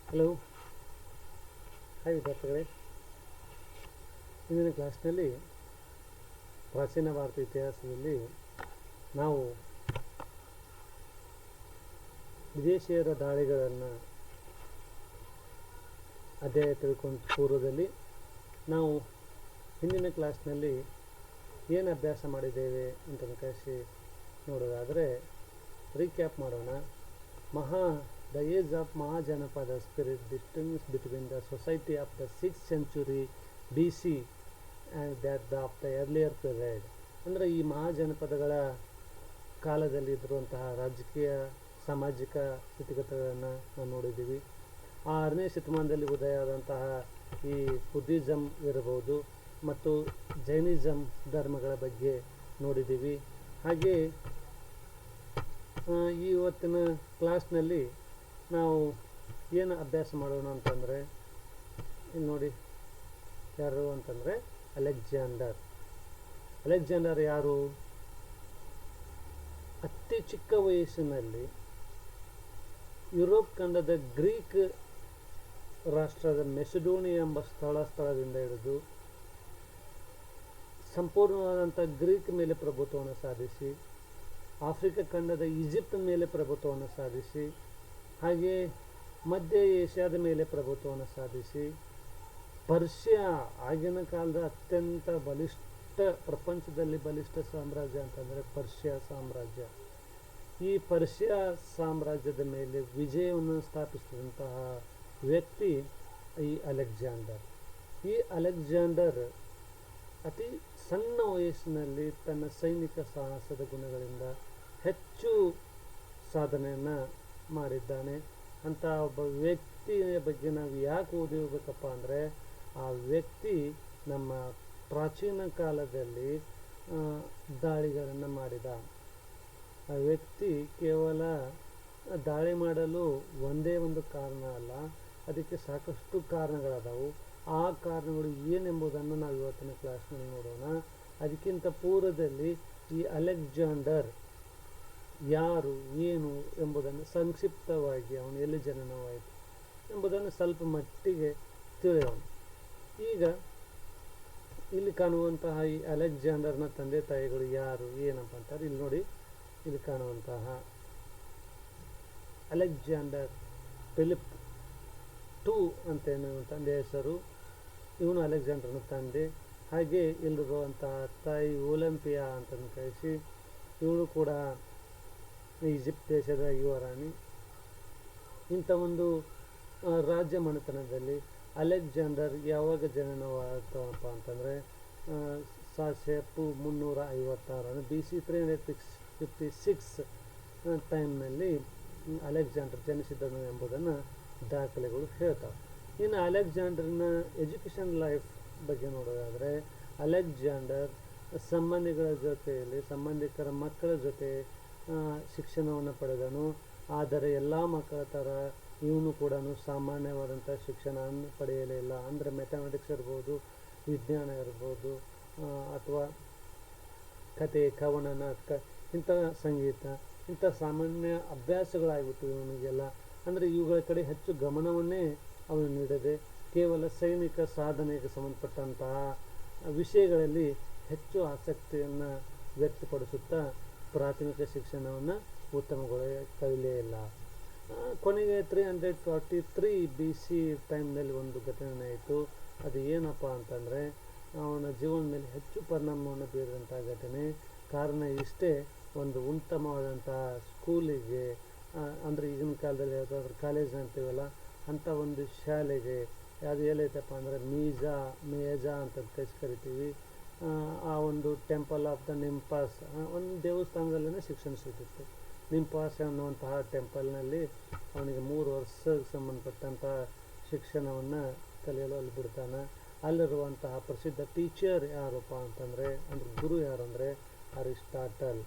Hello, hi ವಿದ್ಯಾರ್ಥಿಗಳೇ. ಇಂದಿನ ಕ್ಲಾಸ್ನಲ್ಲಿ ಪ್ರಾಚೀನ ಭಾರತ ಇತಿಹಾಸದಲ್ಲಿ ನಾವು ವಿದೇಶಿಯರ ದಾಳಿಗಳನ್ನು ಅಧ್ಯಾಯ ತಿಳ್ಕೊಂಡು ಪೂರ್ವದಲ್ಲಿ ನಾವು ಹಿಂದಿನ ಕ್ಲಾಸ್ನಲ್ಲಿ ಏನು ಅಭ್ಯಾಸ ಮಾಡಿದ್ದೇವೆ ಅಂತ ಕಳಿಸಿ ನೋಡೋದಾದರೆ ರೀಕ್ಯಾಪ್ ಮಾಡೋಣ. The age of Mahajanapad spirit distinguishes between the society of the 6th century BC and that of the earlier period. ಅಂದರೆ ಈ ಮಹಾಜನಪದಗಳ ಕಾಲದಲ್ಲಿ ಇದ್ದಿರುವಂತಹ ರಾಜಕೀಯ ಸಾಮಾಜಿಕ ಸ್ಥಿತಿಗತಿಗಳನ್ನು ನಾವು ನೋಡಿದ್ದೀವಿ. 6ನೇ ಶತಮಾನದಲ್ಲಿ ಉದಯ ಆದಂತಹ ಈ ಬುದ್ಧಿಸಮ್ ಇರಬಹುದು ಮತ್ತು ಜೈನಿಸಮ್ ಧರ್ಮಗಳ ಬಗ್ಗೆ ನೋಡಿದ್ದೀವಿ. ಹಾಗೆ ಇವತ್ತಿನ ಕ್ಲಾಸ್ನಲ್ಲಿ ನಾವು ಏನು ಅಭ್ಯಾಸ ಮಾಡೋಣ ಅಂತಂದರೆ, ಇಲ್ಲಿ ನೋಡಿ ಯಾರು ಅಂತಂದರೆ ಅಲೆಕ್ಸಾಂಡರ್ ಯಾರು? ಅತಿ ಚಿಕ್ಕ ವಯಸ್ಸಿನಲ್ಲಿ ಯುರೋಪ್ ಖಂಡದ ಗ್ರೀಕ್ ರಾಷ್ಟ್ರದ ಮೆಸಿಡೋನಿಯಾ ಎಂಬ ಸ್ಥಳದಿಂದ ಹಿಡಿದು ಸಂಪೂರ್ಣವಾದಂಥ ಗ್ರೀಕ್ ಮೇಲೆ ಪ್ರಭುತ್ವವನ್ನು ಸಾಧಿಸಿ, ಆಫ್ರಿಕಾ ಖಂಡದ ಈಜಿಪ್ಟ್ ಮೇಲೆ ಪ್ರಭುತ್ವವನ್ನು ಸಾಧಿಸಿ, ಹಾಗೆ ಮಧ್ಯ ಏಷ್ಯಾದ ಮೇಲೆ ಪ್ರಭುತ್ವವನ್ನು ಸಾಧಿಸಿ, ಪರ್ಷಿಯಾ ಆಗಿನ ಕಾಲದ ಅತ್ಯಂತ ಪ್ರಪಂಚದಲ್ಲಿ ಬಲಿಷ್ಠ ಸಾಮ್ರಾಜ್ಯ ಅಂತಂದರೆ ಪರ್ಷಿಯಾ ಸಾಮ್ರಾಜ್ಯ. ಈ ಪರ್ಷಿಯಾ ಸಾಮ್ರಾಜ್ಯದ ಮೇಲೆ ವಿಜಯವನ್ನು ಸ್ಥಾಪಿಸಿದಂತಹ ವ್ಯಕ್ತಿ ಈ ಅಲೆಕ್ಸಾಂಡರ್ ಅತಿ ಸಣ್ಣ ವಯಸ್ಸಿನಲ್ಲಿ ತನ್ನ ಸೈನಿಕ ಸಾಹಸದ ಗುಣಗಳಿಂದ ಹೆಚ್ಚು ಸಾಧನೆಯನ್ನು ಮಾಡಿದ್ದಾನೆ. ಅಂಥ ಒಬ್ಬ ವ್ಯಕ್ತಿಯ ಬಗ್ಗೆ ನಾವು ಯಾಕೆ ಓದಿರಬೇಕಪ್ಪ ಅಂದರೆ, ಆ ವ್ಯಕ್ತಿ ನಮ್ಮ ಪ್ರಾಚೀನ ಕಾಲದಲ್ಲಿ ದಾಳಿಗಳನ್ನು ಮಾಡಿದ. ಆ ವ್ಯಕ್ತಿ ಕೇವಲ ದಾಳಿ ಮಾಡಲು ಒಂದೇ ಒಂದು ಕಾರಣ ಅಲ್ಲ, ಅದಕ್ಕೆ ಸಾಕಷ್ಟು ಕಾರಣಗಳದಾವು. ಆ ಕಾರಣಗಳು ಏನೆಂಬುದನ್ನು ನಾವು ಇವತ್ತಿನ ಕ್ಲಾಸ್ನಲ್ಲಿ ನೋಡೋಣ. ಅದಕ್ಕಿಂತ ಪೂರ್ವದಲ್ಲಿ ಈ ಅಲೆಕ್ಸಾಂಡರ್ ಯಾರು, ಏನು ಎಂಬುದನ್ನು ಸಂಕ್ಷಿಪ್ತವಾಗಿ, ಅವನು ಎಲ್ಲಿ ಜನನವಾಯಿತು ಎಂಬುದನ್ನು ಸ್ವಲ್ಪ ಮಟ್ಟಿಗೆ ತಿಳಿಯೋಣ. ಈಗ ಇಲ್ಲಿ ಕಾಣುವಂತಹ ಈ ಅಲೆಕ್ಸಾಂಡರ್ನ ತಂದೆ ತಾಯಿಗಳು ಯಾರು, ಏನಪ್ಪ ಅಂತಾರೆ ಇಲ್ಲಿ ನೋಡಿ. ಇಲ್ಲಿ ಕಾಣುವಂತಹ ಅಲೆಕ್ಸಾಂಡರ್ ಫಿಲಿಪ್ II ಅಂತ ತಂದೆ ಹೆಸರು. ಇವನು ಅಲೆಕ್ಸಾಂಡರ್ನ ತಂದೆ. ಹಾಗೆ ಇಲ್ಲಿರುವಂತಹ ತಾಯಿ ಒಲಿಂಪಿಯಾ ಅಂತ ಕಳಿಸಿ, ಇವಳು ಕೂಡ ಈಜಿಪ್ಟ್ ದೇಶದ ಯುವರಾಣಿ. ಇಂಥ ಒಂದು ರಾಜ್ಯ ಮನೆತನದಲ್ಲಿ ಅಲೆಕ್ಸಾಂಡರ್ ಯಾವಾಗ ಜನನವಾಗ್ತವಪ್ಪ ಅಂತಂದರೆ ಸಾಸೆಪು 356 BC 356 ಟೈಮ್ನಲ್ಲಿ ಅಲೆಕ್ಸಾಂಡರ್ ಜನಿಸಿದನು ಎಂಬುದನ್ನು ದಾಖಲೆಗಳು ಹೇಳ್ತಾವೆ. ಇನ್ನು ಅಲೆಕ್ಸಾಂಡರ್ನ ಎಜುಕೇಷನ್ ಲೈಫ್ ಬಗ್ಗೆ ನೋಡೋದಾದರೆ, ಅಲೆಕ್ಸಾಂಡರ್ ಸಂಬಂಧಿಕರ ಮಕ್ಕಳ ಜೊತೆ ಶಿಕ್ಷಣವನ್ನು ಪಡೆದನು. ಆದರೆ ಎಲ್ಲ ಮಕ್ಕಳ ಥರ ಇವನು ಕೂಡ ಸಾಮಾನ್ಯವಾದಂಥ ಶಿಕ್ಷಣವನ್ನು ಪಡೆಯಲಿಲ್ಲ. ಅಂದರೆ ಮ್ಯಾಥಮೆಟಿಕ್ಸ್ ಇರ್ಬೋದು, ವಿಜ್ಞಾನ ಇರ್ಬೋದು, ಅಥವಾ ಕತೆ, ಕವನ, ನಾಟಕ, ಇಂಥ ಸಂಗೀತ, ಇಂಥ ಸಾಮಾನ್ಯ ಅಭ್ಯಾಸಗಳಾಗಿಬಿಟ್ಟು ಇವನಿಗೆಲ್ಲ. ಅಂದರೆ ಇವುಗಳ ಕಡೆ ಹೆಚ್ಚು ಗಮನವನ್ನೇ ಅವನು ನೀಡದೆ ಕೇವಲ ಸೈನಿಕ ಸಾಧನೆಗೆ ಸಂಬಂಧಪಟ್ಟಂತಹ ವಿಷಯಗಳಲ್ಲಿ ಹೆಚ್ಚು ಆಸಕ್ತಿಯನ್ನು ವ್ಯಕ್ತಪಡಿಸುತ್ತಾ ಪ್ರಾಥಮಿಕ ಶಿಕ್ಷಣವನ್ನು ಕಲಿಯಲೇ ಇಲ್ಲ. ಕೊನೆಗೆ 343 BC ಟೈಮ್ನಲ್ಲಿ ಒಂದು ಘಟನೆ ಆಯಿತು. ಅದು ಏನಪ್ಪ ಅಂತಂದರೆ, ಅವನ ಜೀವನ ಮೇಲೆ ಹೆಚ್ಚು ಪರಿಣಾಮವನ್ನು ಬೀರಿದಂಥ ಘಟನೆ. ಕಾರಣ ಇಷ್ಟೇ, ಒಂದು ಉತ್ತಮವಾದಂಥ ಸ್ಕೂಲಿಗೆ, ಅಂದರೆ ಈಗಿನ ಕಾಲದಲ್ಲಿ ಯಾವುದಾದ್ರೂ ಕಾಲೇಜ್ ಅಂತೀವಲ್ಲ, ಅಂಥ ಒಂದು ಶಾಲೆಗೆ, ಅದು ಎಲ್ಲೈತಪ್ಪ ಅಂದರೆ ಮೇಜಾ ಅಂತ ಕರಿತೀವಿ. ಆ ಒಂದು ಟೆಂಪಲ್ ಆಫ್ ದ ನಿಂಪಾಸ್, ಒಂದು ದೇವಸ್ಥಾನದಲ್ಲೇ ಶಿಕ್ಷಣ ಸಿಗುತ್ತಿತ್ತು. ನಿಂಪಾಸ್ ಅನ್ನುವಂತಹ ಟೆಂಪಲ್ನಲ್ಲಿ ಅವನಿಗೆ 3 ವರ್ಷಕ್ಕೆ ಸಂಬಂಧಪಟ್ಟಂಥ ಶಿಕ್ಷಣವನ್ನು ಕಲಿಯಲು ಅಲ್ಲಿ ಬಿಡ್ತಾನೆ. ಅಲ್ಲಿರುವಂತಹ ಪ್ರಸಿದ್ಧ ಟೀಚರ್ ಯಾರಪ್ಪ ಅಂತಂದರೆ, ಅಂದರೆ ಗುರು ಯಾರು ಅಂದರೆ ಅರಿಸ್ಟಾಟಲ್.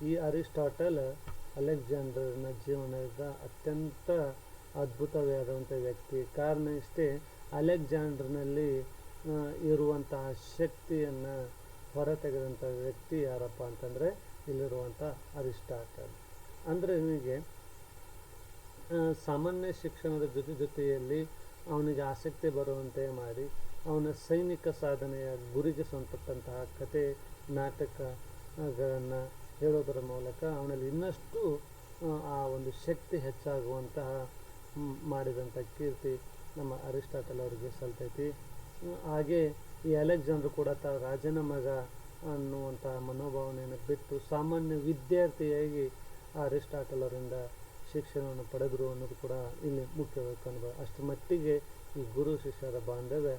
ಈ ಅರಿಸ್ಟಾಟಲ್ ಅಲೆಕ್ಸಾಂಡರ್ನ ಜೀವನದ ಅತ್ಯಂತ ಅದ್ಭುತವಾದಂಥ ವ್ಯಕ್ತಿ. ಕಾರಣ ಇಷ್ಟೇ, ಅಲೆಕ್ಸಾಂಡರ್ನಲ್ಲಿ ಇರುವಂತಹ ಶಕ್ತಿಯನ್ನು ಹೊರತೆಗೆದಂಥ ವ್ಯಕ್ತಿ ಯಾರಪ್ಪ ಅಂತಂದರೆ ಇಲ್ಲಿರುವಂಥ ಅರಿಸ್ಟಾಟಲ್. ಅಂದರೆ ನಿಮಗೆ ಸಾಮಾನ್ಯ ಶಿಕ್ಷಣದ ಜೊತೆಯಲ್ಲಿ ಅವನಿಗೆ ಆಸಕ್ತಿ ಬರುವಂತೆ ಮಾಡಿ ಅವನ ಸೈನಿಕ ಸಾಧನೆಯ ಗುರಿಗೆ ಸಂಪಟ್ಟಂತಹ ಕತೆ ನಾಟಕಗಳನ್ನು ಹೇಳೋದರ ಮೂಲಕ ಅವನಲ್ಲಿ ಇನ್ನಷ್ಟು ಆ ಒಂದು ಶಕ್ತಿ ಹೆಚ್ಚಾಗುವಂತಹ ಮಾಡಿದಂಥ ಕೀರ್ತಿ ನಮ್ಮ ಅರಿಸ್ಟಾಟಲ್ ಅವರಿಗೆ ಸಲ್ತೈತಿ. ಹಾಗೆ ಈ ಅಲೆಕ್ಸಾಂಡರ್ ಕೂಡ ರಾಜನ ಮಗ ಅನ್ನುವಂಥ ಮನೋಭಾವನೆಯನ್ನು ಬಿಟ್ಟು ಸಾಮಾನ್ಯ ವಿದ್ಯಾರ್ಥಿಯಾಗಿ ಅರಿಸ್ಟಾಟಲ್ ಅವರಿಂದ ಶಿಕ್ಷಣವನ್ನು ಪಡೆದರು ಅನ್ನೋದು ಕೂಡ ಇಲ್ಲಿ ಮುಖ್ಯವಾಗಿ ಕಾಣಬಹುದು. ಅಷ್ಟರ ಮಟ್ಟಿಗೆ ಈ ಗುರು ಶಿಷ್ಯರ ಬಾಂಧವ್ಯ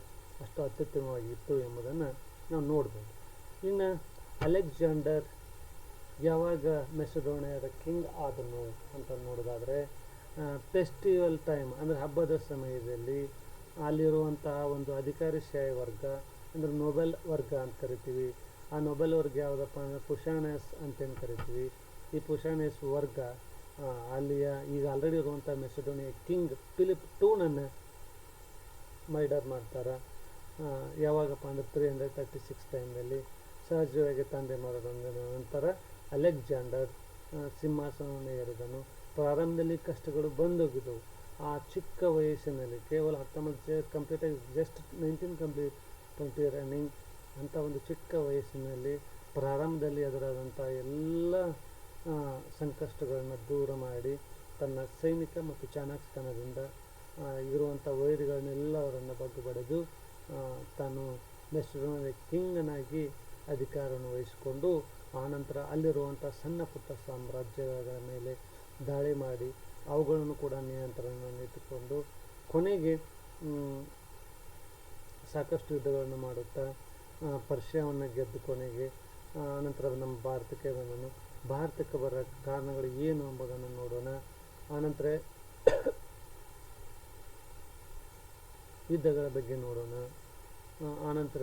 ಅಷ್ಟು ಅತ್ಯುತ್ತಮವಾಗಿತ್ತು ಎಂಬುದನ್ನು ನಾವು ನೋಡ್ಬೋದು. ಇನ್ನು ಅಲೆಕ್ಸಾಂಡರ್ ಯಾವಾಗ ಮೆಸಿಡೋನಿಯಾದ ಕಿಂಗ್ ಆದನು ಅಂತ ನೋಡೋದಾದರೆ ಫೆಸ್ಟಿವಲ್ ಟೈಮ್ ಅಂದರೆ ಹಬ್ಬದ ಸಮಯದಲ್ಲಿ ಅಲ್ಲಿರುವಂತಹ ಒಂದು ಅಧಿಕಾರಿಶಾಹಿ ವರ್ಗ ಅಂದರೆ ನೊಬೆಲ್ ವರ್ಗ ಅಂತ ಕರಿತೀವಿ. ಆ ನೊಬೆಲ್ ವರ್ಗ ಯಾವುದಪ್ಪ ಅಂದರೆ ಪುಷಾನೆಸ್ ಅಂತೇನು ಕರಿತೀವಿ. ಈ ಪುಷಾನೆಸ್ ವರ್ಗ ಅಲ್ಲಿಯ ಈಗ ಆಲ್ರೆಡಿ ಇರುವಂಥ ಮೆಸಿಡೋನಿಯಾ ಕಿಂಗ್ ಫಿಲಿಪ್ ಟೂನನ್ನು ಮರ್ಡರ್ ಮಾಡ್ತಾರೆ. ಯಾವಾಗಪ್ಪ ಅಂದರೆ 336 ಟೈಮ್ನಲ್ಲಿ ಸಹಜವಾಗಿ ತಂದೆ ಮರದ ನಂತರ ಅಲೆಕ್ಸಾಂಡರ್ ಸಿಂಹಾಸನವನ್ನು ಏರಿದನು. ಪ್ರಾರಂಭದಲ್ಲಿ ಕಷ್ಟಗಳು ಬಂದೋಗಿದ್ದವು. ಆ ಚಿಕ್ಕ ವಯಸ್ಸಿನಲ್ಲಿ ಕೇವಲ 19 ಕಂಪ್ಲೀಟಾಗಿ ಜಸ್ಟ್ 19 ಕಂಪ್ಲೀಟ್ 20 ರನ್ನಿಂಗ್ ಅಂಥ ಒಂದು ಚಿಕ್ಕ ವಯಸ್ಸಿನಲ್ಲಿ ಪ್ರಾರಂಭದಲ್ಲಿ ಎದುರಾದಂಥ ಎಲ್ಲ ಸಂಕಷ್ಟಗಳನ್ನು ದೂರ ಮಾಡಿ ತನ್ನ ಸೈನಿಕ ಮತ್ತು ಚಾಣಾಕ್ಷತನದಿಂದ ಇರುವಂಥ ವೈರಿಗಳನ್ನೆಲ್ಲವರನ್ನು ಬಗ್ಗುಬಡಿದು ತಾನು ಮೆಸಿಡೋನಿಯಾದ ಕಿಂಗನಾಗಿ ಅಧಿಕಾರವನ್ನು ವಹಿಸಿಕೊಂಡು ಆನಂತರ ಅಲ್ಲಿರುವಂಥ ಸಣ್ಣ ಪುಟ್ಟ ಸಾಮ್ರಾಜ್ಯಗಳ ಮೇಲೆ ದಾಳಿ ಮಾಡಿ ಅವುಗಳನ್ನು ಕೂಡ ನಿಯಂತ್ರಣದಲ್ಲಿಟ್ಟುಕೊಂಡು ಕೊನೆಗೆ ಸಾಕಷ್ಟು ಯುದ್ಧಗಳನ್ನು ಮಾಡುತ್ತಾ ಪರ್ಷಿಯಾವನ್ನು ಗೆದ್ದು ಕೊನೆಗೆ ಆನಂತರ ನಮ್ಮ ಭಾರತಕ್ಕೆ ಬಂದನು. ಭಾರತಕ್ಕೆ ಬರೋ ಕಾರಣಗಳು ಏನು ಎಂಬುದನ್ನು ನೋಡೋಣ. ಆನಂತರ ಯುದ್ಧಗಳ ಬಗ್ಗೆ ನೋಡೋಣ. ಆನಂತರ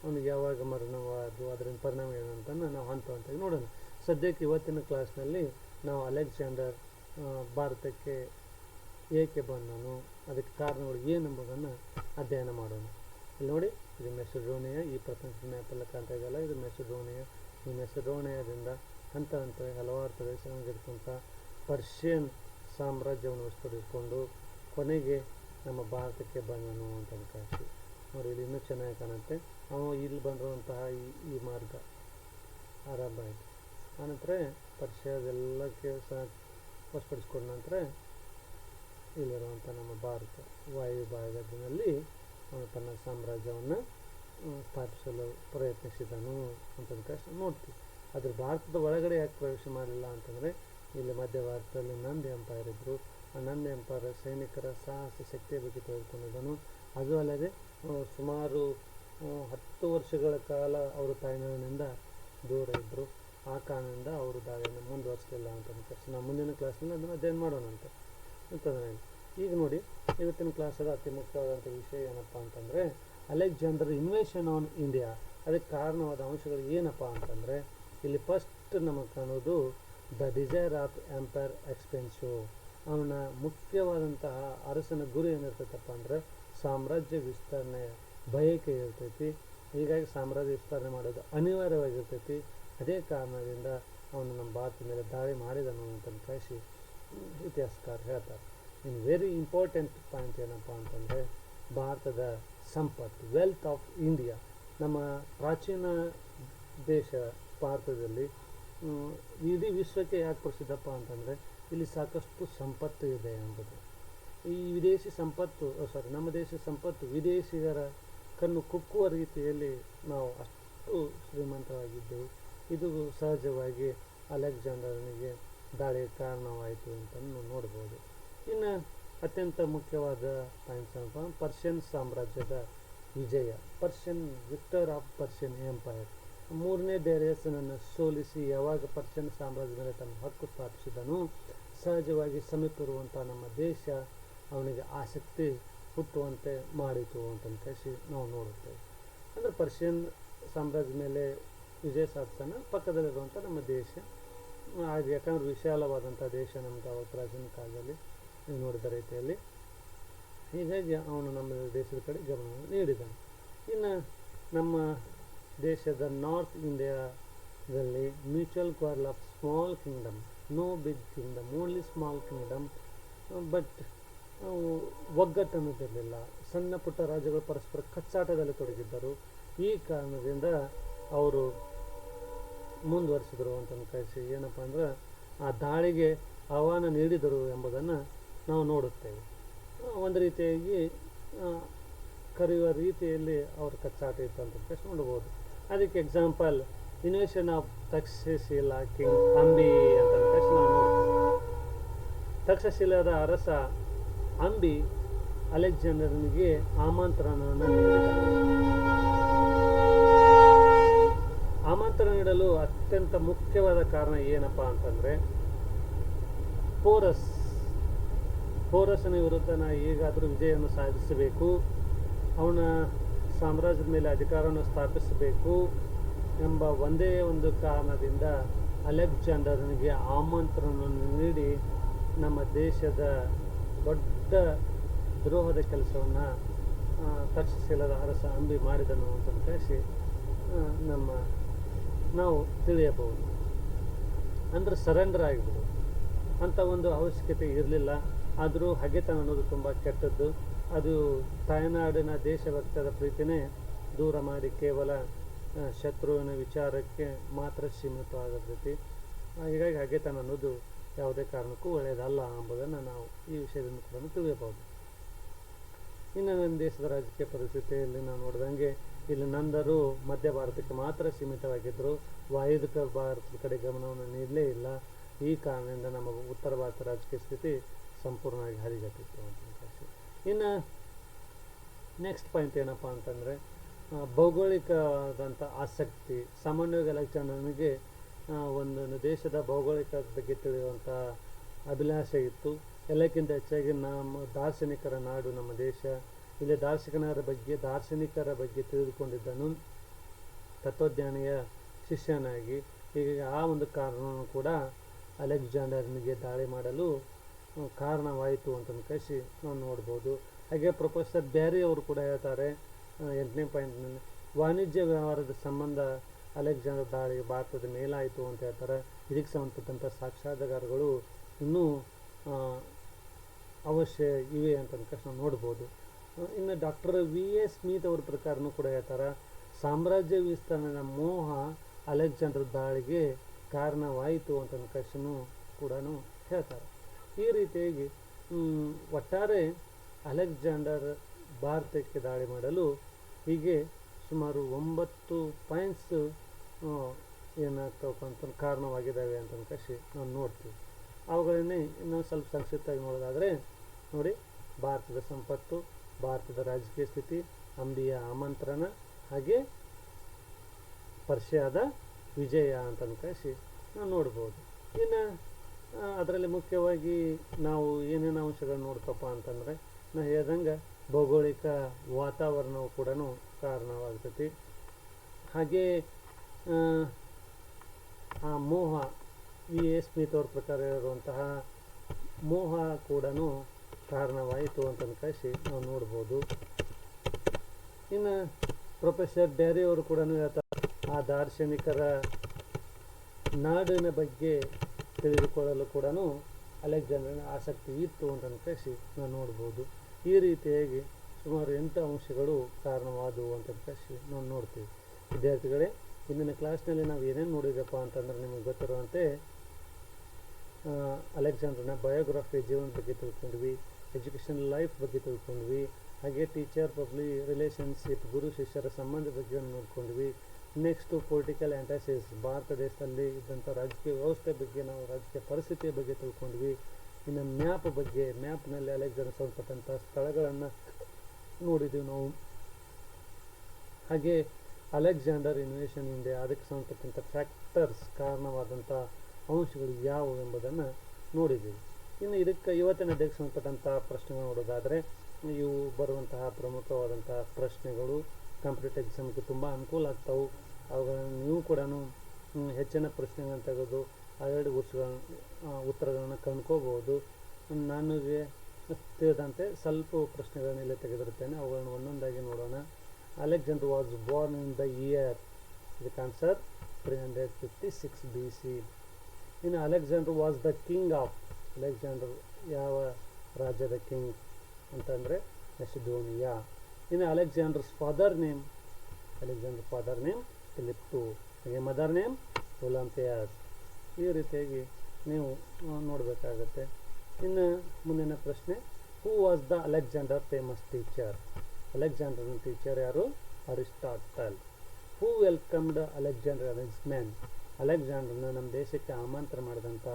ಅವನಿಗೆ ಯಾವಾಗ ಮರಣವಾದವು ಅದರಿಂದ ಪರಿಣಾಮ ಏನಂತ ನಾವು ಹಂತವಾಗಿ ನೋಡೋಣ. ಸದ್ಯಕ್ಕೆ ಇವತ್ತಿನ ಕ್ಲಾಸ್ನಲ್ಲಿ ನಾವು ಅಲೆಕ್ಸಾಂಡರ್ ಭಾರತಕ್ಕೆ ಏಕೆ ಬಂದನು, ಅದಕ್ಕೆ ಕಾರಣಗಳು ಏನೆಂಬುದನ್ನು ಅಧ್ಯಯನ ಮಾಡೋಣ. ಇಲ್ಲಿ ನೋಡಿ, ಇದು ಮೆಸಿಡೋನಿಯಾ. ಈ ಪ್ರಪಂಚದ ಮ್ಯಾಪೆಲ್ಲ ಕಾಣ್ತಾ ಇದೆಯಲ್ಲ, ಇದು ಮೆಸಿಡೋನಿಯಾ. ಈ ಮೆಸಿಡೋನಿಯಾದಿಂದ ಹಂತ ಹಲವಾರು ಪ್ರದೇಶಗಳನ್ನು ಗೆದ್ದುಕೊಂತ ಪರ್ಷಿಯನ್ ಸಾಮ್ರಾಜ್ಯವನ್ನು ವಿಸ್ತರಿಸಿಕೊಂಡು ಕೊನೆಗೆ ನಮ್ಮ ಭಾರತಕ್ಕೆ ಬಂದನು ಅಂತ ಕಾಣಿಸಿ ನೋಡಿ. ಇಲ್ಲಿ ಇನ್ನೂ ಚೆನ್ನಾಗಿ ಕಾಣುತ್ತೆ. ಇಲ್ಲಿ ಬಂದಿರುವಂತಹ ಈ ಮಾರ್ಗ ಆರಂಭ ಆಯಿತು. ಆನಂತರ ಪರ್ಷಿಯಾದೆಲ್ಲಕ್ಕೆ ಸಹ ವಶಪಡಿಸಿಕೊಂಡ ನಂತರ ಇಲ್ಲಿರುವಂಥ ನಮ್ಮ ಭಾರತ ವಾಯುಭಾಗದಲ್ಲಿ ಅವನು ತನ್ನ ಸಾಮ್ರಾಜ್ಯವನ್ನು ಸ್ಥಾಪಿಸಲು ಪ್ರಯತ್ನಿಸಿದನು ಅಂತ ನೋಡ್ತೀವಿ. ಆದರೆ ಭಾರತದ ಒಳಗಡೆ ಯಾಕೆ ಪ್ರವೇಶ ಮಾಡಲಿಲ್ಲ ಅಂತಂದರೆ ಇಲ್ಲಿ ಮಧ್ಯ ಭಾರತದಲ್ಲಿ ನಂದ್ ಎಂಪೈರ್ ಇದ್ದರು. ಆ ನಂದ್ ಎಂಪೈರ್ ಸೈನಿಕರ ಸಾಹಸ ಶಕ್ತಿಯ ಬಗ್ಗೆ ತೆಗೆದುಕೊಂಡಿದ್ದನು. ಅದು ಅಲ್ಲದೆ ಸುಮಾರು 10 ವರ್ಷಗಳ ಕಾಲ ಅವರು ತಾಯ್ನಾಡಿನಿಂದ ದೂರ ಇದ್ದರು. ಆ ಕಾರಣದಿಂದ ಅವರು ದಾಳಿಯನ್ನು ಮುಂದುವರಿಸಲಿಲ್ಲ ಅಂತ ನಾವು ಮುಂದಿನ ಕ್ಲಾಸ್ನಲ್ಲಿ ಅದನ್ನು ಅಧ್ಯಯನ ಮಾಡೋಣಂತೆ ಅಂತಂದರೆ. ಈಗ ನೋಡಿ, ಇವತ್ತಿನ ಕ್ಲಾಸದ ಅತಿ ಮುಖ್ಯವಾದಂಥ ವಿಷಯ ಏನಪ್ಪ ಅಂತಂದರೆ ಅಲೆಕ್ಸಾಂಡರ್ ಇನ್ವೇಷನ್ ಆನ್ ಇಂಡಿಯಾ. ಅದಕ್ಕೆ ಕಾರಣವಾದ ಅಂಶಗಳು ಏನಪ್ಪ ಅಂತಂದರೆ ಇಲ್ಲಿ ಫಸ್ಟ್ ನಮಗೆ ಕಾಣೋದು the desire of empire expensive. ಅವನ ಮುಖ್ಯವಾದಂತಹ ಅರಸನ ಗುರಿ ಏನಿರ್ತೈತಪ್ಪ ಅಂದರೆ ಸಾಮ್ರಾಜ್ಯ ವಿಸ್ತರಣೆಯ ಬಯಕೆ ಇರ್ತೈತಿ. ಹೀಗಾಗಿ ಸಾಮ್ರಾಜ್ಯ ವಿಸ್ತರಣೆ ಮಾಡೋದು ಅನಿವಾರ್ಯವಾಗಿರ್ತೈತಿ. ಅದೇ ಕಾರಣದಿಂದ ಅವನು ನಮ್ಮ ಭಾರತದ ಮೇಲೆ ದಾಳಿ ಮಾಡಿದನು ಅಂತ ಕಳಿಸಿ ಇತಿಹಾಸಕಾರ ಹೇಳ್ತಾರೆ. ಇನ್ನು ವೆರಿ ಇಂಪಾರ್ಟೆಂಟ್ ಪಾಯಿಂಟ್ ಏನಪ್ಪ ಅಂತಂದರೆ ಭಾರತದ ಸಂಪತ್ತು, ವೆಲ್ತ್ ಆಫ್ ಇಂಡಿಯಾ. ನಮ್ಮ ಪ್ರಾಚೀನ ದೇಶ ಭಾರತದಲ್ಲಿ ಇಡೀ ವಿಶ್ವಕ್ಕೆ ಯಾಕೆ ಪ್ರಸಿದ್ಧಪ್ಪ ಅಂತಂದರೆ ಇಲ್ಲಿ ಸಾಕಷ್ಟು ಸಂಪತ್ತು ಇದೆ ಎಂಬುದು. ಈ ವಿದೇಶಿ ಸಂಪತ್ತು ನಮ್ಮ ದೇಶದ ಸಂಪತ್ತು ವಿದೇಶಿಗರ ಕಣ್ಣು ಕುಕ್ಕುವ ರೀತಿಯಲ್ಲಿ ನಾವು ಅಷ್ಟು ಶ್ರೀಮಂತವಾಗಿದ್ದೆವು. ಇದು ಸಹಜವಾಗಿ ಅಲೆಕ್ಸಾಂಡರ್ನಿಗೆ ದಾಳಿಗೆ ಕಾರಣವಾಯಿತು ಅಂತ ನೋಡ್ಬೋದು. ಇನ್ನು ಅತ್ಯಂತ ಮುಖ್ಯವಾದ ಪಾಯಿಂಟ್ಸ್ ಏನಪ್ಪ, ಪರ್ಷಿಯನ್ ಸಾಮ್ರಾಜ್ಯದ ವಿಜಯ. Persian victor of Persian empire. 3ನೇ ಡೇರಿಯಸ್ಸನನ್ನು ಸೋಲಿಸಿ ಯಾವಾಗ ಪರ್ಷಿಯನ್ ಸಾಮ್ರಾಜ್ಯದ ಮೇಲೆ ತನ್ನ ಹಕ್ಕು ಸ್ಥಾಪಿಸಿದನು, ಸಹಜವಾಗಿ ಸಮೀಪ ಇರುವಂಥ ನಮ್ಮ ದೇಶ ಅವನಿಗೆ ಆಸಕ್ತಿ ಹುಟ್ಟುವಂತೆ ಮಾಡಿತು ಅಂತ ಕಳಿಸಿ ನಾವು ನೋಡುತ್ತೇವೆ. ಅಂದರೆ ಪರ್ಷಿಯನ್ ಸಾಮ್ರಾಜ್ಯದ ಮೇಲೆ ವಿಜಯ ಸಾಧಿಸ್ತಾನೆ ಪಕ್ಕದಲ್ಲಿರುವಂಥ ನಮ್ಮ ದೇಶ ಹಾಗೆ, ಯಾಕಂದ್ರೆ ವಿಶಾಲವಾದಂಥ ದೇಶ ನಮ್ಮದು ಅವಾಗ ಪ್ರಾಚೀನ ಕಾಲದಲ್ಲಿ ನೀವು ನೋಡಿದ ರೀತಿಯಲ್ಲಿ. ಹೀಗಾಗಿ ಅವನು ನಮ್ಮ ದೇಶದ ಕಡೆ ಗಮನವನ್ನು ನೀಡಿದ್ದಾನೆ. ಇನ್ನು ನಮ್ಮ ದೇಶದ ನಾರ್ತ್ ಇಂಡಿಯಾದಲ್ಲಿ mutual quarrel of small kingdom, no big kingdom, only small kingdom but ಒಗ್ಗಟ್ಟು ಅನ್ನೋದಿರಲಿಲ್ಲ. ಸಣ್ಣ ಪುಟ್ಟ ರಾಜ್ಯಗಳು ಪರಸ್ಪರ ಕಚ್ಚಾಟದಲ್ಲಿ ತೊಡಗಿದ್ದರು. ಈ ಕಾರಣದಿಂದ ಅವರು ಮುಂದುವರಿಸಿದರು ಅಂತ ಕಳಿಸಿ ಏನಪ್ಪ ಅಂದ್ರೆ ಆ ದಾಳಿಗೆ ಆಹ್ವಾನ ನೀಡಿದರು ಎಂಬುದನ್ನು ನಾವು ನೋಡುತ್ತೇವೆ. ಒಂದು ರೀತಿಯಾಗಿ ಕರೆಯುವ ರೀತಿಯಲ್ಲಿ ಅವ್ರ ಕಚ್ಚಾಟ ಇತ್ತು ಅಂತ ಕಳಿಸಿ ನೋಡ್ಬೋದು. ಅದಕ್ಕೆ example invasion of Takshashila king Ambi ಅಂತ ಕಳಿಸಿ ನಾವು ನೋಡ್ತೀವಿ. ತಕ್ಷಶಿಲಾದ ಅರಸ ಅಂಬಿ ಅಲೆಕ್ಸಾಂಡರ್ನಿಗೆ ಆಮಂತ್ರಣವನ್ನು ನೀಡಿದನು. ಆಮಂತ್ರಣ ನೀಡಲು ಅತ್ಯಂತ ಮುಖ್ಯವಾದ ಕಾರಣ ಏನಪ್ಪಾ ಅಂತಂದ್ರೆ ಪೋರಸನ ವಿರುದ್ಧ ನಾ ಹೇಗಾದರೂ ವಿಜಯವನ್ನು ಸಾಧಿಸಬೇಕು, ಅವನ ಸಾಮ್ರಾಜ್ಯದ ಮೇಲೆ ಅಧಿಕಾರವನ್ನು ಸ್ಥಾಪಿಸಬೇಕು ಎಂಬ ಒಂದೇ ಒಂದು ಕಾರಣದಿಂದ ಅಲೆಕ್ಸಾಂಡರ್ನಿಗೆ ಆಮಂತ್ರಣವನ್ನು ನೀಡಿ ನಮ್ಮ ದೇಶದ ದೊಡ್ಡ ದ್ರೋಹದ ಕೆಲಸವನ್ನು ತಕ್ಷಶಿಲದ ಅರಸ ಅಂಬಿ ಮಾಡಿದನು ಅಂತ ಕಳಿಸಿ ನಾವು ತಿಳಿಯಬಹುದು. ಅಂದರೆ ಸರೆಂಡರ್ ಆಗಿಬಿಡು ಅಂಥ ಒಂದು ಅವಶ್ಯಕತೆ ಇರಲಿಲ್ಲ. ಆದರೂ ಹಗೆತನ ಅನ್ನೋದು ತುಂಬ ಕೆಟ್ಟದ್ದು. ಅದು ತಾಯ್ನಾಡಿನ ದೇಶಭಕ್ತದ ಪ್ರೀತಿನೇ ದೂರ ಮಾಡಿ ಕೇವಲ ಶತ್ರುವಿನ ವಿಚಾರಕ್ಕೆ ಮಾತ್ರ ಸೀಮಿತವಾಗಿರ್ತೈತಿ. ಹೀಗಾಗಿ ಹಗೆತನ ಅನ್ನೋದು ಯಾವುದೇ ಕಾರಣಕ್ಕೂ ಒಳ್ಳೆಯದಲ್ಲ ಎಂಬುದನ್ನು ನಾವು ಈ ವಿಷಯದಿಂದ ಕೂಡ ತಿಳಿಯಬಹುದು. ಇನ್ನು ನನ್ನ ದೇಶದ ರಾಜಕೀಯ ಪರಿಸ್ಥಿತಿಯಲ್ಲಿ ನಾವು ನೋಡಿದಂಗೆ ಇಲ್ಲಿ ನಂದರು ಮಧ್ಯ ಭಾರತಕ್ಕೆ ಮಾತ್ರ ಸೀಮಿತವಾಗಿದ್ದರು. ವಾಯುವ್ಯ ಭಾರತದ ಕಡೆ ಗಮನವನ್ನು ನೀಡಲೇ ಇಲ್ಲ. ಈ ಕಾರಣದಿಂದ ನಮ್ಮ ಉತ್ತರ ಭಾರತ ರಾಜಕೀಯ ಸ್ಥಿತಿ ಸಂಪೂರ್ಣವಾಗಿ ಹದಗೆಟ್ಟಿತ್ತು ಅಂತ. ಇನ್ನು ನೆಕ್ಸ್ಟ್ ಪಾಯಿಂಟ್ ಏನಪ್ಪ ಅಂತಂದರೆ ಭೌಗೋಳಿಕವಾದಂಥ ಆಸಕ್ತಿ. ಸಾಮಾನ್ಯವಾಗಿ ಅಲೆಕ್ಸಾಂಡರ್ನಿಗೆ ಒಂದೊಂದು ದೇಶದ ಭೌಗೋಳಿಕ ಬಗ್ಗೆ ತಿಳಿಯುವಂಥ ಅಭಿಲಾಷೆ ಇತ್ತು. ಎಲ್ಲಕ್ಕಿಂತ ಹೆಚ್ಚಾಗಿ ನಮ್ಮ ದಾರ್ಶನಿಕರ ನಾಡು ನಮ್ಮ ದೇಶ. ಇಲ್ಲಿ ದಾರ್ಶನಿಕರ ಬಗ್ಗೆ ತಿಳಿದುಕೊಂಡಿದ್ದನು. ತತ್ವಜ್ಞಾನಿಯ ಶಿಷ್ಯನಾಗಿ ಹೀಗಾಗಿ ಆ ಒಂದು ಕಾರಣವನ್ನು ಕೂಡ ಅಲೆಕ್ಸಾಂಡರ್ನಿಗೆ ದಾಳಿ ಮಾಡಲು ಕಾರಣವಾಯಿತು ಅಂತ ಕಳಿಸಿ ನಾವು ನೋಡ್ಬೋದು. ಹಾಗೆ ಪ್ರೊಫೆಸರ್ ಬ್ಯಾರಿ ಅವರು ಕೂಡ ಹೇಳ್ತಾರೆ 8ನೇ ಪಾಯಿಂಟ್ನಲ್ಲಿ ವಾಣಿಜ್ಯ ವ್ಯವಹಾರದ ಸಂಬಂಧ ಅಲೆಕ್ಸಾಂಡರ್ ದಾಳಿ ಭಾರತದ ಮೇಲಾಯಿತು ಅಂತ ಹೇಳ್ತಾರೆ. ಇದಕ್ಕೆ ಸಂಬಂಧಪಟ್ಟಂಥ ಸಾಕ್ಷ್ಯಾಧಾರಗಳು ಇನ್ನೂ ಅವಶ್ಯ ಇವೆ ಅಂತ ಕಳಿಸಿ ನಾವು ನೋಡ್ಬೋದು. ಇನ್ನು ಡಾಕ್ಟರ್ V.A. ಸ್ಮಿತ್ ಅವ್ರ ಪ್ರಕಾರನೂ ಕೂಡ ಹೇಳ್ತಾರೆ ಸಾಮ್ರಾಜ್ಯ ವಿಸ್ತರಣೆಯ ಮೋಹ ಅಲೆಕ್ಸಾಂಡರ್ ದಾಳಿಗೆ ಕಾರಣವಾಯಿತು ಅಂತ ಕಳಿಸಿನೂ ಕೂಡ ಹೇಳ್ತಾರೆ. ಈ ರೀತಿಯಾಗಿ ಒಟ್ಟಾರೆ ಅಲೆಕ್ಸಾಂಡರ್ ಭಾರತಕ್ಕೆ ದಾಳಿ ಮಾಡಲು ಹೀಗೆ ಸುಮಾರು 9 ಪಾಯಿಂಟ್ಸ್ ಏನಾಗ್ತವಪ್ಪ ಅಂತ ಕಾರಣವಾಗಿದ್ದಾವೆ ಅಂತ ಕಳಿಸಿ ನಾವು ನೋಡ್ತೀವಿ. ಅವುಗಳನ್ನೇ ಇನ್ನೊಂದು ಸ್ವಲ್ಪ ಸಂಕ್ಷಿಪ್ತವಾಗಿ ನೋಡೋದಾದರೆ ನೋಡಿ, ಭಾರತದ ಸಂಪತ್ತು, ಭಾರತದ ರಾಜಕೀಯ ಸ್ಥಿತಿ, ಅಂಬಿಯ ಆಮಂತ್ರಣ, ಹಾಗೆ ಪರ್ಷಿಯಾದ ವಿಜಯ ಅಂತ ಕಳಿಸಿ ನಾವು ನೋಡ್ಬೋದು. ಇನ್ನು ಅದರಲ್ಲಿ ಮುಖ್ಯವಾಗಿ ನಾವು ಏನೇನು ಅಂಶಗಳನ್ನ ನೋಡ್ತಪ್ಪ ಅಂತಂದರೆ ನಾವು ಹೇಳ್ದಂಗೆ ಭೌಗೋಳಿಕ ವಾತಾವರಣವು ಕೂಡ ಕಾರಣವಾಗ್ತೈತಿ. ಹಾಗೆ ಆ ಮೋಹ V.A. ಸ್ಮಿತ್ ಅವ್ರ ಪ್ರಕಾರ ಇರುವಂತಹ ಮೋಹ ಕೂಡ ಕಾರಣವಾಯಿತು ಅಂತ ಕಳಿಸಿ ನಾವು ನೋಡ್ಬೋದು. ಇನ್ನು ಪ್ರೊಫೆಸರ್ ಬ್ಯಾರಿ ಅವರು ಕೂಡ ಹೇಳ್ತಾರೆ ಆ ದಾರ್ಶನಿಕರ ನಾಡಿನ ಬಗ್ಗೆ ತಿಳಿದುಕೊಳ್ಳಲು ಕೂಡ ಅಲೆಕ್ಸಾಂಡರ್ನ ಆಸಕ್ತಿ ಇತ್ತು ಅಂತ ಕಳಿಸಿ ನಾವು ನೋಡ್ಬೋದು. ಈ ರೀತಿಯಾಗಿ ಸುಮಾರು 8 ಅಂಶಗಳು ಕಾರಣವಾದವು ಅಂತ ಕಳಿಸಿ ನಾವು ನೋಡ್ತೀವಿ. ವಿದ್ಯಾರ್ಥಿಗಳೇ, ಇಂದಿನ ಕ್ಲಾಸ್ನಲ್ಲಿ ನಾವು ಏನೇನು ನೋಡಿದಪ್ಪ ಅಂತಂದ್ರೆ ನಿಮಗೆ ಗೊತ್ತಿರುವಂತೆ ಅಲೆಕ್ಸಾಂಡರ್ನ ಬಯೋಗ್ರಫಿ, ಜೀವನದ ಬಗ್ಗೆ ತಿಳ್ಕೊಂಡ್ವಿ, ಎಜುಕೇಷನ್ ಲೈಫ್ ಬಗ್ಗೆ ತಿಳ್ಕೊಂಡ್ವಿ, ಹಾಗೆ ಟೀಚರ್ ಪಬ್ಲಿಕ್ ರಿಲೇಷನ್ಶಿಪ್, ಗುರು ಶಿಷ್ಯರ ಸಂಬಂಧ ಬಗ್ಗೆ ನೋಡ್ಕೊಂಡ್ವಿ. ನೆಕ್ಸ್ಟು ಪೊಲಿಟಿಕಲ್ ಆ್ಯಂಟಾಸಿಸ್, ಭಾರತ ದೇಶದಲ್ಲಿ ಇದ್ದಂಥ ರಾಜಕೀಯ ವ್ಯವಸ್ಥೆ ಬಗ್ಗೆ, ನಾವು ರಾಜಕೀಯ ಪರಿಸ್ಥಿತಿಯ ಬಗ್ಗೆ ತಿಳ್ಕೊಂಡ್ವಿ. ಇನ್ನು ಮ್ಯಾಪ್ ಬಗ್ಗೆ, ಮ್ಯಾಪ್ನಲ್ಲಿ ಅಲೆಕ್ಸಾಂಡರ್ ಸಂಬಂಧಪಟ್ಟಂಥ ಸ್ಥಳಗಳನ್ನು ನೋಡಿದ್ದೀವಿ ನಾವು. ಹಾಗೆ ಅಲೆಕ್ಸಾಂಡರ್ ಇನ್ವೇಷನ್ ಇಂಡಿಯಾ, ಅದಕ್ಕೆ ಸಂಬಂಧಪಟ್ಟಂಥ ಫ್ಯಾಕ್ಟರ್ಸ್, ಕಾರಣವಾದಂಥ ಅಂಶಗಳು ಯಾವುವು ಎಂಬುದನ್ನು ನೋಡಿದ್ದೀವಿ. ಇನ್ನು ಇವತ್ತಿನ ಅಧ್ಯಕ್ಷ ಸಂಬಂಧಪಟ್ಟಂಥ ಪ್ರಶ್ನೆಗಳು ನೋಡೋದಾದರೆ ಇವು ಬರುವಂತಹ ಪ್ರಮುಖವಾದಂತಹ ಪ್ರಶ್ನೆಗಳು ಕಾಂಪಿಟೇಟಿವ್ ಎಕ್ಸಾಮ್ಗೆ ತುಂಬ ಅನುಕೂಲ ಆಗ್ತಾವೆ. ಅವುಗಳನ್ನು ನೀವು ಕೂಡ ಹೆಚ್ಚಿನ ಪ್ರಶ್ನೆಗಳನ್ನು ತೆಗೆದು ಅವೆರಡು ಉತ್ತರಗಳನ್ನು ಕಂಡ್ಕೋಬೋದು. ನನಗೆ ತಿಳಿದಂತೆ ಸ್ವಲ್ಪ ಪ್ರಶ್ನೆಗಳನ್ನ ಇಲ್ಲೇ ತೆಗೆದಿರುತ್ತೇನೆ, ಅವುಗಳನ್ನು ಒಂದೊಂದಾಗಿ ನೋಡೋಣ. Alexander was born in the year, ಇದಕ್ಕೆ ಆನ್ಸರ್ 356 BC. ಇನ್ನು Alexander was the king of, Alexander ಯಾವ ರಾಜ್ಯದ ಕಿಂಗ್ ಅಂತಂದರೆ ಮೆಸಿಡೋನಿಯಾ. ಇನ್ನು Alexander's father name Philip II, ಹಾಗೆ ಮದರ್ ನೇಮ್ ಒಲಂಪಿಯಾಸ್. ಈ ರೀತಿಯಾಗಿ ನೀವು ನೋಡಬೇಕಾಗತ್ತೆ. ಇನ್ನು ಮುಂದಿನ ಪ್ರಶ್ನೆ, who was the Alexander famous teacher? ಅಲೆಕ್ಸಾಂಡರ್ನ ಟೀಚರ್ ಯಾರು? Aristotle. Who welcomed Alexander as his man? ಅಲೆಕ್ಸಾಂಡರ್ನ ನಮ್ಮ ದೇಶಕ್ಕೆ ಆಮಂತ್ರಣ ಮಾಡಿದಂಥ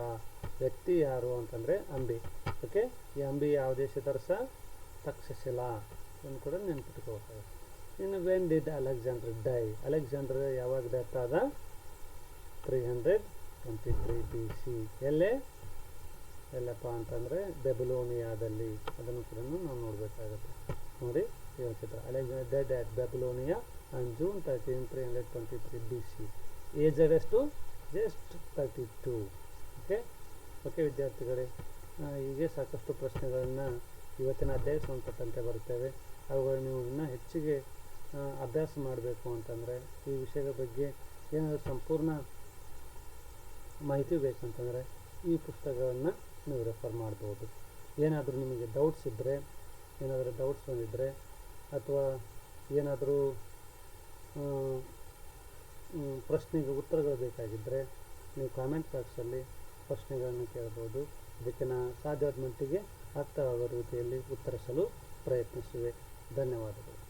ವ್ಯಕ್ತಿ ಯಾರು ಅಂತಂದರೆ ಅಂಬಿ. ಓಕೆ, ಈ ಅಂಬಿ ಯಾವ ದೇಶದ ಅರಸ? ತಕ್ಷಶಿಲಾ. ಇದನ್ನು ಕೂಡ ನೆನ್ಪಿಟ್ಕೋಬೇಕಾಗುತ್ತೆ. ಇನ್ನು when did Alexander die? Alexander ಯಾವಾಗ ಡೆತ್ ಆದ? 323 BC. ಎಲ್ಲಪ್ಪ ಅಂತಂದರೆ ಬೆಬಿಲೋನಿಯಾದಲ್ಲಿ. ಅದನ್ನು ಕೂಡ ನಾವು ನೋಡಬೇಕಾಗುತ್ತೆ. ನೋಡಿ ಈ ಚಿತ್ರ, Alexander dead at Babylonia on June 13, 323 BC. Age ಎಷ್ಟು? ಜಸ್ಟ್ 32. ಓಕೆ ವಿದ್ಯಾರ್ಥಿಗಳೇ, ಹೀಗೆ ಸಾಕಷ್ಟು ಪ್ರಶ್ನೆಗಳನ್ನು ಇವತ್ತಿನ ಅಧ್ಯಾಯಕ್ಕೆ ಸಂಬಂಧಪಟ್ಟಂತೆ ಬರುತ್ತೇವೆ. ಅವುಗಳು ನೀವು ಇನ್ನೂ ಹೆಚ್ಚಿಗೆ ಅಭ್ಯಾಸ ಮಾಡಬೇಕು ಅಂತಂದರೆ, ಈ ವಿಷಯದ ಬಗ್ಗೆ ಏನಾದರೂ ಸಂಪೂರ್ಣ ಮಾಹಿತಿ ಬೇಕಂತಂದರೆ ಈ ಪುಸ್ತಕಗಳನ್ನು ನೀವು ರೆಫರ್ ಮಾಡ್ಬೋದು. ಏನಾದರೂ ನಿಮಗೆ ಡೌಟ್ಸ್ ಬಂದಿದ್ದರೆ ಅಥವಾ ಏನಾದರೂ ಪ್ರಶ್ನೆಗೆ ಉತ್ತರಗಳು ಬೇಕಾಗಿದ್ದರೆ ನೀವು ಕಾಮೆಂಟ್ ಬಾಕ್ಸಲ್ಲಿ ಪ್ರಶ್ನೆಗಳನ್ನು ಕೇಳ್ಬೋದು. ಅದಕ್ಕೆ ನಾನು ಸಾಧ್ಯವಾದ ಮಟ್ಟಿಗೆ ಅರ್ಥವಾಗುವ ರೀತಿಯಲ್ಲಿ ಉತ್ತರಿಸಲು ಪ್ರಯತ್ನಿಸುವೆ. ಧನ್ಯವಾದಗಳು.